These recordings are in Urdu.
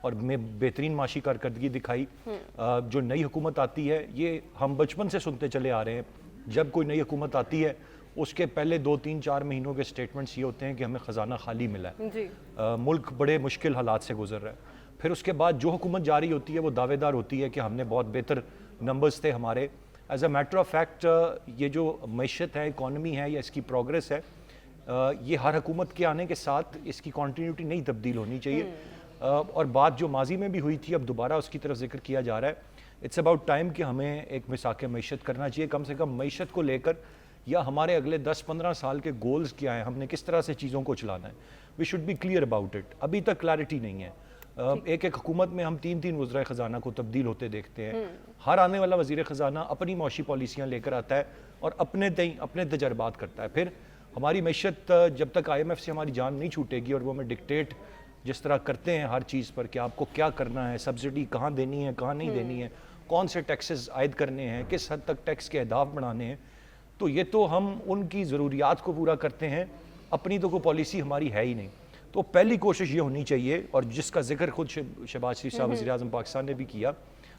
اور میں بہترین معاشی کارکردگی دکھائی. جو نئی حکومت آتی ہے یہ ہم بچپن سے سنتے چلے آ رہے ہیں, جب کوئی نئی حکومت آتی ہے اس کے پہلے 2-3-4 مہینوں کے سٹیٹمنٹس یہ ہوتے ہیں کہ ہمیں خزانہ خالی ملا ہے, جی ملک بڑے مشکل حالات سے گزر رہا ہے. پھر اس کے بعد جو حکومت جاری ہوتی ہے وہ دعوے دار ہوتی ہے کہ ہم نے بہت بہتر نمبرز تھے ہمارے. As a matter of fact یہ جو معیشت ہے, اکانومی ہے یا اس کی پروگریس ہے, یہ ہر حکومت کے آنے کے ساتھ اس کی کنٹینیوٹی نہیں تبدیل ہونی چاہیے. اور بات جو ماضی میں بھی ہوئی تھی اب دوبارہ اس کی طرف ذکر کیا جا رہا ہے. اٹس اباؤٹ ٹائم کہ ہمیں ایک مساق معیشت کرنا چاہیے, کم سے کم معیشت کو لے کر یا ہمارے اگلے 10-15 سال کے گولز کیا ہیں, ہم نے کس طرح سے چیزوں کو چلانا ہے. We should be clear about it. ابھی تک کلیئرٹی نہیں ہے. ایک حکومت میں ہم 3 وزرائے خزانہ کو تبدیل ہوتے دیکھتے ہیں. ہر آنے والا وزیر خزانہ اپنی معاشی پالیسیاں لے کر آتا ہے اور اپنے تجربات کرتا ہے. پھر ہماری معیشت جب تک IMF سے ہماری جان نہیں چھوٹے گی اور وہ ہمیں ڈکٹیٹ جس طرح کرتے ہیں ہر چیز پر کہ آپ کو کیا کرنا ہے, سبسڈی کہاں دینی ہے کہاں نہیں دینی ہے, کون سے ٹیکسز عائد کرنے ہیں, کس حد تک ٹیکس کے اہداف بڑھانے ہیں, تو یہ تو ہم ان کی ضروریات کو پورا کرتے ہیں, اپنی تو کوئی پالیسی ہماری ہے ہی نہیں. تو پہلی کوشش یہ ہونی چاہیے, اور جس کا ذکر خود شہباز شریف صاحب وزیر اعظم پاکستان نے بھی کیا,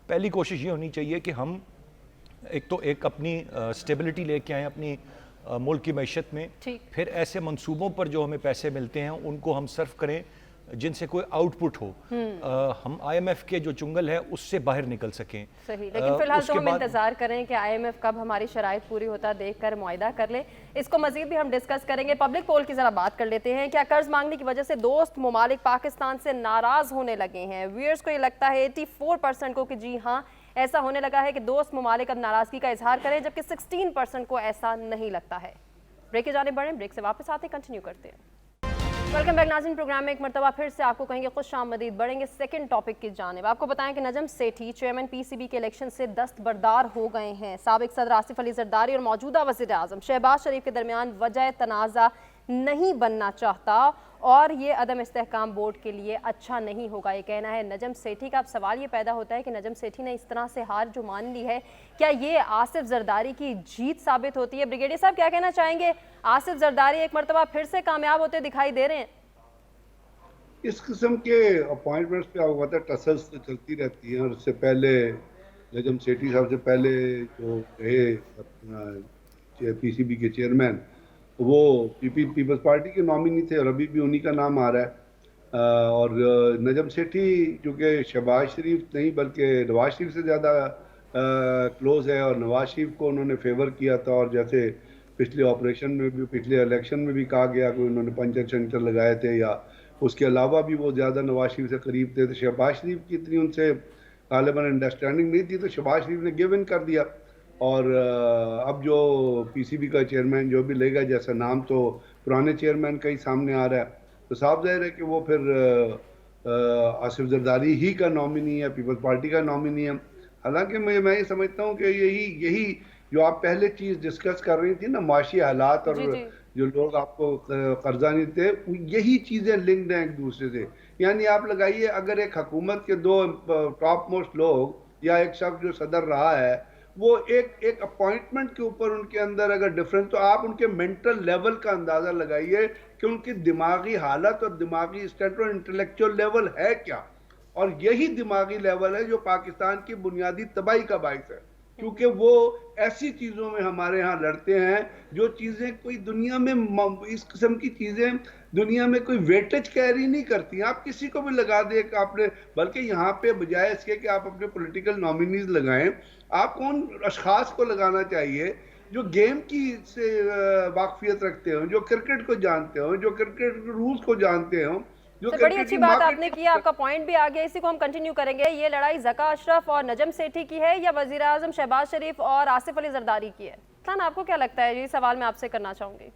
پہلی کوشش یہ ہونی چاہیے کہ ہم ایک اپنی اسٹیبلٹی لے کے آئیں اپنی ملک کی معیشت میں. پھر ایسے منصوبوں پر جو ہمیں پیسے ملتے ہیں ان کو ہم صرف کریں جن سے کوئی آؤٹ پٹ ہو, ہم IMF کے جو چنگل ہے اس سے باہر نکل سکیں. صحیح, لیکن فی الحال تو ہم انتظار کریں کہ IMF کب ہماری شرائط پوری ہوتا دیکھ کر معاہدہ کر لے. اس کو مزید بھی ہم ڈسکس کریں گے. پبلک پول کی ذرا بات کر لیتے ہیں. کیا قرض مانگنے کی وجہ سے دوست ممالک پاکستان سے ناراض ہونے لگے ہیں؟ ویئرز کو یہ لگتا ہے 84% کو کہ جی ہاں ایسا ہونے لگا ہے کہ دوست ممالک اب ناراضگی کا اظہار کریں, جبکہ 16% کو ایسا نہیں لگتا ہے. بریک کی جانب بڑھیں, بریک سے واپس آتے کنٹینیو کرتے ہیں. ویلکم بیک ناظرین, پروگرام میں ایک مرتبہ پھر سے آپ کو کہیں گے خوش آمدید. بڑھیں گے سیکنڈ ٹاپک کی جانب. آپ کو بتائیں کہ نجم سیٹھی چیئرمین PCB کے الیکشن سے دستبردار ہو گئے ہیں. سابق صدر آصف علی زرداری اور موجودہ وزیر اعظم شہباز شریف کے درمیان وجہ تنازع نہیں بننا چاہتا اور یہ عدم استحکام بورڈ کے لیے اچھا نہیں ہوگا, یہ کہنا ہے نجم سیٹھی کا. اب سوال یہ پیدا ہوتا ہے کہ نجم سیٹھی نے اس طرح سے ہار جو مان لی ہے, کیا یہ آصف زرداری کی جیت ثابت ہوتی ہے؟ بریگیڈیئر صاحب کیا کہنا چاہیں گے؟ آصف زرداری ایک مرتبہ پھر سے کامیاب ہوتے دکھائی دے رہے ہیں. اس قسم کے اپوائنٹمنٹس پہ آپ کو پتہ ہے ٹسلز تو چلتی رہتی ہیں, اور اس سے پہلے نجم سیٹھی صاحب سے پہلے جو رہے اپنا PCB کے چیئرمین وہ پیپلز پارٹی کے نامنی تھے اور ابھی بھی انہی کا نام آ رہا ہے. اور نجم سیٹھی چونکہ شہباز شریف نہیں بلکہ نواز شریف سے زیادہ کلوز ہے, اور نواز شریف کو انہوں نے فیور کیا تھا, اور جیسے پچھلے آپریشن میں بھی پچھلے الیکشن میں بھی کہا گیا کہ انہوں نے پنچر شنچر لگائے تھے, یا اس کے علاوہ بھی وہ زیادہ نواز شریف سے قریب تھے. تو شہباز شریف کی اتنی ان سے غالباً انڈرسٹینڈنگ نہیں تھی, تو شہباز شریف نے گیو ان کر دیا. اور اب جو PCB کا چیئرمین جو بھی لے گا, جیسا نام تو پرانے چیئرمین کا ہی سامنے آ رہا ہے, تو صاف ظاہر ہے کہ وہ پھر آصف زرداری ہی کا نامنی ہے, پیپلز پارٹی کا نامنی ہے. حالانکہ میں یہ سمجھتا ہوں کہ یہی جو آپ پہلے چیز ڈسکس کر رہی تھی نا, معاشی حالات اور جو لوگ آپ کو قرضہ نہیں دیتے, یہی چیزیں لنکڈ ہیں ایک دوسرے سے. یعنی آپ لگائیے اگر ایک حکومت کے 2 ٹاپ موسٹ لوگ یا ایک شخص جو صدر رہا ہے وہ ایک اپوائنٹمنٹ کے اوپر ان کے اندر اگر ڈفرنس, تو آپ ان کے مینٹل لیول کا اندازہ لگائیے کہ ان کی دماغی حالت اور دماغی اسٹیٹ اور انٹلیکچوئل لیول ہے کیا. اور یہی دماغی لیول ہے جو پاکستان کی بنیادی تباہی کا باعث ہے, کیونکہ وہ ایسی چیزوں میں ہمارے ہاں لڑتے ہیں جو چیزیں کوئی دنیا میں اس قسم کی چیزیں دنیا میں کوئی ویٹیج کیری نہیں کرتی. آپ کسی کو بھی لگا دیں کہ آپ نے, بلکہ یہاں پہ بجائے اس کے کہ آپ اپنے پولیٹیکل نامینیز لگائیں, آپ کو ان اشخاص کو لگانا چاہیے جو گیم کی سے واقفیت رکھتے ہوں, جو کرکٹ کو جانتے ہوں, جو کرکٹ رولز کو جانتے ہوں. بڑی اچھی بات آپ نے کی, آپ کا پوائنٹ بھی آگیا, اسی کو ہم کنٹینیو کریں گے. یہ لڑائی ذکا اشرف اور نجم سیٹھی کی ہے یا وزیر اعظم شہباز شریف اور آصف علی زرداری کی ہے؟ خان آپ کو کیا لگتا ہے؟ یہ سوال میں آپ سے کرنا چاہوں گی.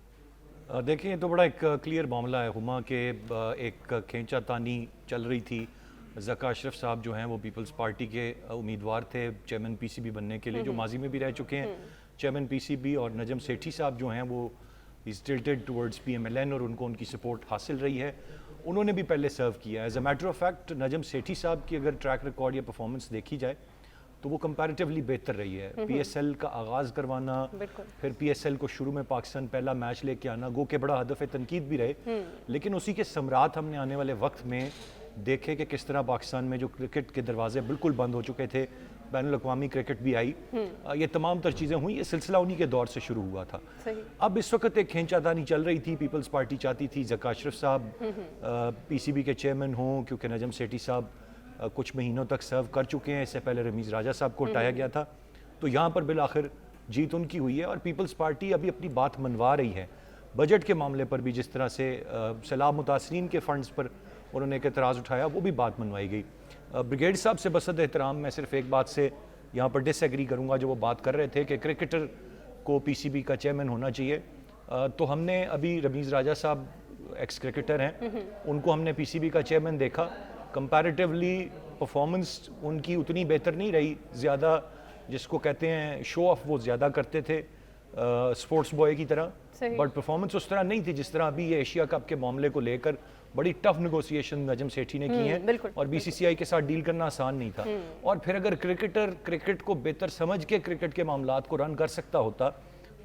دیکھیں یہ تو بڑا ایک کلیئر معاملہ ہے ہما کہ ایک کھینچا تانی چل رہی تھی. ذکا اشرف صاحب جو ہیں وہ پیپلز پارٹی کے امیدوار تھے چیئرمین PCB بننے کے لیے, جو ماضی میں بھی رہ چکے ہیں چیئرمین PCB, اور نجم سیٹھی صاحب جو ہیں وہ از ٹلٹڈ ٹورڈز PMLN اور ان کو ان کی سپورٹ حاصل رہی ہے. انہوں نے بھی پہلے سرو کیا. As a matter of fact Najam Sethi صاحب کی اگر ٹریک ریکارڈ یا پرفارمنس دیکھی جائے تو وہ کمپیریٹیولی بہتر رہی ہے. PSL کا آغاز کروانا, پھر PSL کو شروع میں پاکستان پہلا میچ لے کے آنا, گو کہ بڑا ہدف تنقید بھی رہے, لیکن اسی کے ثمرات ہم نے آنے والے وقت میں دیکھے کہ کس طرح پاکستان میں جو کرکٹ کے دروازے بالکل بند ہو چکے تھے، بین الاقوامی کرکٹ بھی آئی، یہ تمام تر چیزیں ہوئیں. یہ سلسلہ انہی کے دور سے شروع ہوا تھا. اب اس وقت ایک کھینچا تانی چل رہی تھی. پیپلز پارٹی چاہتی تھی ذکا اشرف صاحب پی سی بی کے چیئرمین ہوں، کیونکہ نجم سیٹھی صاحب کچھ مہینوں تک سرو کر چکے ہیں. اس سے پہلے رمیز راجہ صاحب کو ہٹایا گیا تھا. تو یہاں پر بالآخر جیت ان کی ہوئی ہے، اور پیپلز پارٹی ابھی اپنی بات منوا رہی ہے. بجٹ کے معاملے پر بھی جس طرح سے سیلاب متاثرین کے فنڈز پر انہوں نے ایک اعتراض اٹھایا، وہ بھی بات منوائی گئی. بریگیڈ صاحب سے بصد احترام میں صرف ایک بات سے یہاں پر ڈس ایگری کروں گا، جو وہ بات کر رہے تھے کہ کرکٹر کو پی سی بی کا چیئرمین ہونا چاہیے. تو ہم نے ابھی رمیز راجہ صاحب ایکس کرکٹر ہیں، ان کو ہم نے پی سی بی کا چیئرمین دیکھا. کمپیریٹیولی پرفارمنس ان کی اتنی بہتر نہیں رہی. زیادہ جس کو کہتے ہیں شو آف وہ زیادہ کرتے تھے سپورٹس بوائے کی طرح، بٹ پرفارمنس اس طرح نہیں تھی جس طرح ابھی یہ ایشیا کپ کے معاملے کو لے کر بڑی ٹف نیگوسیشن نجم سیٹھی نے کی ہیں، اور بی سی سی آئی کے ساتھ ڈیل کرنا آسان نہیں تھا. اور پھر اگر کرکٹر کرکٹ کو بہتر سمجھ کے کرکٹ کے معاملات کو رن کر سکتا ہوتا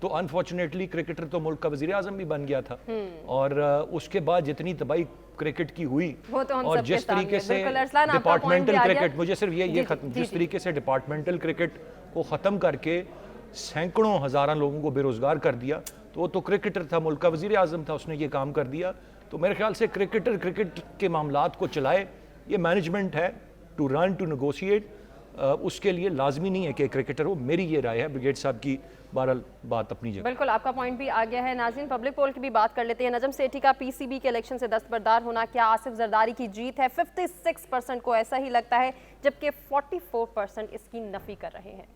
تو انفارچونیٹلی کرکٹر تو ملک کا وزیر اعظم بھی بن گیا تھا. اور اس کے بعد جتنی تباہی کرکٹ کی ہوئی، اور جس طریقے سے ڈپارٹمنٹل کرکٹ، مجھے صرف یہ ختم، جس طریقے سے ڈپارٹمنٹل کرکٹ کو ختم کر کے سینکڑوں ہزاروں لوگوں کو بے روزگار کر دیا، تو وہ تو کرکٹر تھا، ملک کا وزیر اعظم تھا، اس نے یہ کام کر دیا. تو میرے خیال سے کرکٹر کرکٹ کے معاملات کو چلائے، یہ مینجمنٹ ہے ٹو رن ٹو نیگوشیٹ. اس کے لیے لازمی نہیں ہے کہ کرکٹر ہو. میری یہ رائے ہے. بریگیڈ صاحب کی بہرحال بات اپنی جگہ. بالکل آپ کا پوائنٹ بھی آ گیا ہے. ناظرین پبلک پول کی بھی بات کر لیتے ہیں. نجم سیٹھی کا پی سی بی کے الیکشن سے دستبردار ہونا کیا آصف زرداری کی جیت ہے؟ 56% کو ایسا ہی لگتا ہے، جبکہ 44% اس کی نفی کر رہے ہیں.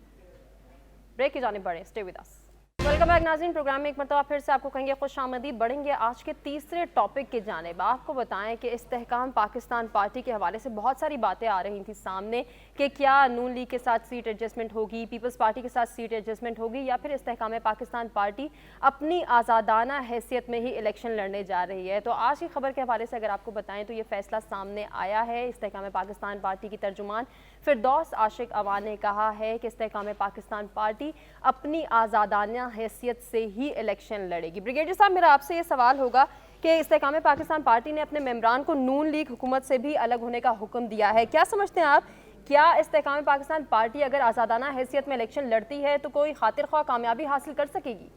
بریک کی جانب بڑھیں. Stay with us. Welcome back ناظرین. پروگرام میں ایک مرتبہ پھر سے آپ کو کہیں گے خوش آمدید. بڑھیں گے آج کے تیسرے ٹاپک کی جانب. آپ کو بتائیں کہ استحکام پاکستان پارٹی کے حوالے سے بہت ساری باتیں آ رہی تھیں سامنے کہ کیا نون لیگ کے ساتھ سیٹ ایڈجسٹمنٹ ہوگی، پیپلز پارٹی کے ساتھ سیٹ ایڈجسٹمنٹ ہوگی، یا پھر استحکام پاکستان پارٹی اپنی آزادانہ حیثیت میں ہی الیکشن لڑنے جا رہی ہے. تو آج کی خبر کے حوالے سے اگر آپ کو بتائیں تو یہ فیصلہ سامنے آیا ہے. استحکام پاکستان پارٹی کی ترجمان فردوس عاشق اوان نے کہا ہے کہ استحکام پاکستان پارٹی اپنی آزادانہ حیثیت سے ہی الیکشن لڑے گی. بریگیڈیئر صاحب میرا آپ سے یہ سوال ہوگا کہ استحکام پاکستان پارٹی نے اپنے ممبران کو نون لیگ حکومت سے بھی الگ ہونے کا حکم دیا ہے. کیا سمجھتے ہیں آپ، کیا استحکام پاکستان پارٹی اگر آزادانہ حیثیت میں الیکشن لڑتی ہے تو کوئی خاطر خواہ کامیابی حاصل کر سکے گی؟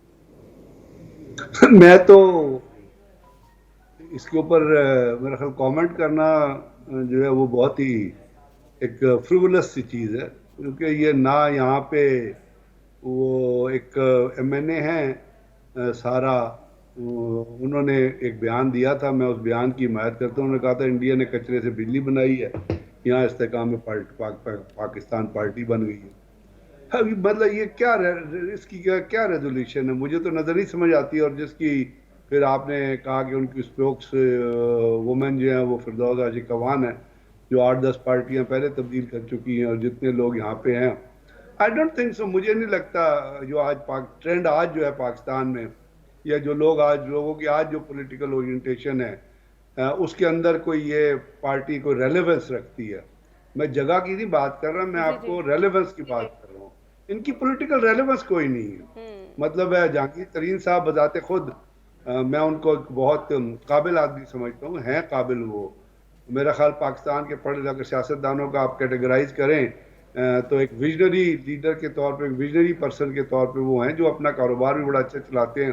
میں تو اس کے اوپر میرا خیال کامنٹ کرنا جو ہے وہ بہت ہی ایک فریولس سی چیز ہے، کیونکہ یہ نہ یہاں پہ وہ ایک ایم این اے ہیں سارا، انہوں نے ایک بیان دیا تھا، میں اس بیان کی حمایت کرتا ہوں. انہوں نے کہا تھا انڈیا نے کچرے سے بجلی بنائی ہے، یہاں استحکام پاکستان پارٹی بن گئی ہے. ابھی مطلب یہ کیا اس کی کیا ریزولوشن ہے، مجھے تو نظر نہیں سمجھ آتی. اور جس کی پھر آپ نے کہا کہ ان کی اسپوکس وومن جو ہیں وہ فردوس عاشق اوان ہے، جو 8-10 پارٹیاں پہلے تبدیل کر چکی ہیں، اور جتنے لوگ یہاں پہ ہیں آئی ڈونٹ تھنک سو. مجھے نہیں لگتا جو آج ٹرینڈ آج جو ہے پاکستان میں، یا جو لوگوں کی آج جو پولیٹیکل اورینٹیشن ہے اس کے اندر کوئی یہ پارٹی کو ریلیونس رکھتی ہے. میں جگہ کی نہیں بات کر رہا، میں آپ کو ریلیونس کی بات کر رہا ہوں. ان کی پولیٹیکل ریلیونس کوئی نہیں ہے. مطلب ہے جہانگیر ترین صاحب بذات خود میں ان کو ایک بہت قابل آدمی سمجھتا ہوں، ہیں قابل. وہ میرا خیال پاکستان کے پڑھے اگر سیاستدانوں کا آپ کیٹیگرائز کریں تو ایک ویژنری لیڈر کے طور پہ، ایک ویژنری پرسن کے طور پہ وہ ہیں جو اپنا کاروبار بھی بڑا اچھا چلاتے ہیں،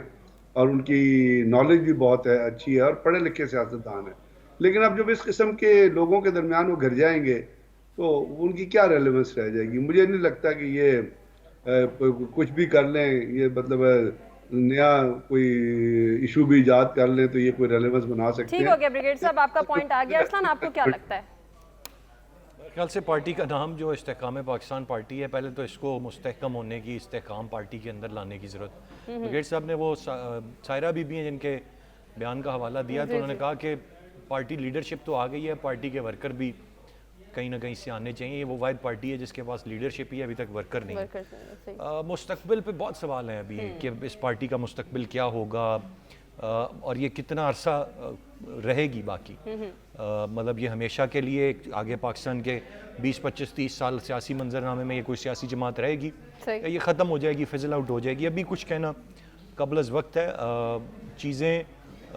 اور ان کی نالج بھی بہت ہے، اچھی ہے، اور پڑھے لکھے سیاستدان ہیں. لیکن اب جب اس قسم کے لوگوں کے درمیان وہ گھر جائیں گے تو ان کی کیا ریلیونس رہ جائے گی. مجھے نہیں لگتا کہ یہ کچھ بھی کر لیں، یہ مطلب نیا کوئی ایشو بھی ایجاد کر لیں تو یہ کوئی ریلیونس بنا سکتے ہیں. ٹھیک ہو گیا بریگیڈ صاحب، آپ کا پوائنٹ آ گیا. ارسلان آپ کو کیا لگتا ہے؟ میرے خیال سے پارٹی کا نام جو استحکام پاکستان پارٹی ہے، پہلے تو اس کو مستحکم ہونے کی، استحکام پارٹی کے اندر لانے کی ضرورت. بریگیڈ صاحب نے وہ سائرہ بی بی ہیں جن کے بیان کا حوالہ دیا، تو انہوں نے کہا کہ پارٹی لیڈرشپ تو آ گئی ہے، پارٹی کے ورکر بھی کہیں نہ کہیں سے آنے چاہیے. وہ واحد پارٹی ہے جس کے پاس لیڈرشپ ہی ہے، ابھی تک ورکر نہیں. مستقبل پہ بہت سوال ہیں ابھی کہ اس پارٹی کا مستقبل کیا ہوگا، اور یہ کتنا عرصہ رہے گی باقی. مطلب یہ ہمیشہ کے لیے آگے پاکستان کے 20-25-30 سال سیاسی منظرنامے میں یہ کوئی سیاسی جماعت رہے گی، یا یہ ختم ہو جائے گی، فزل آؤٹ ہو جائے گی. ابھی کچھ کہنا قبل از وقت ہے. چیزیں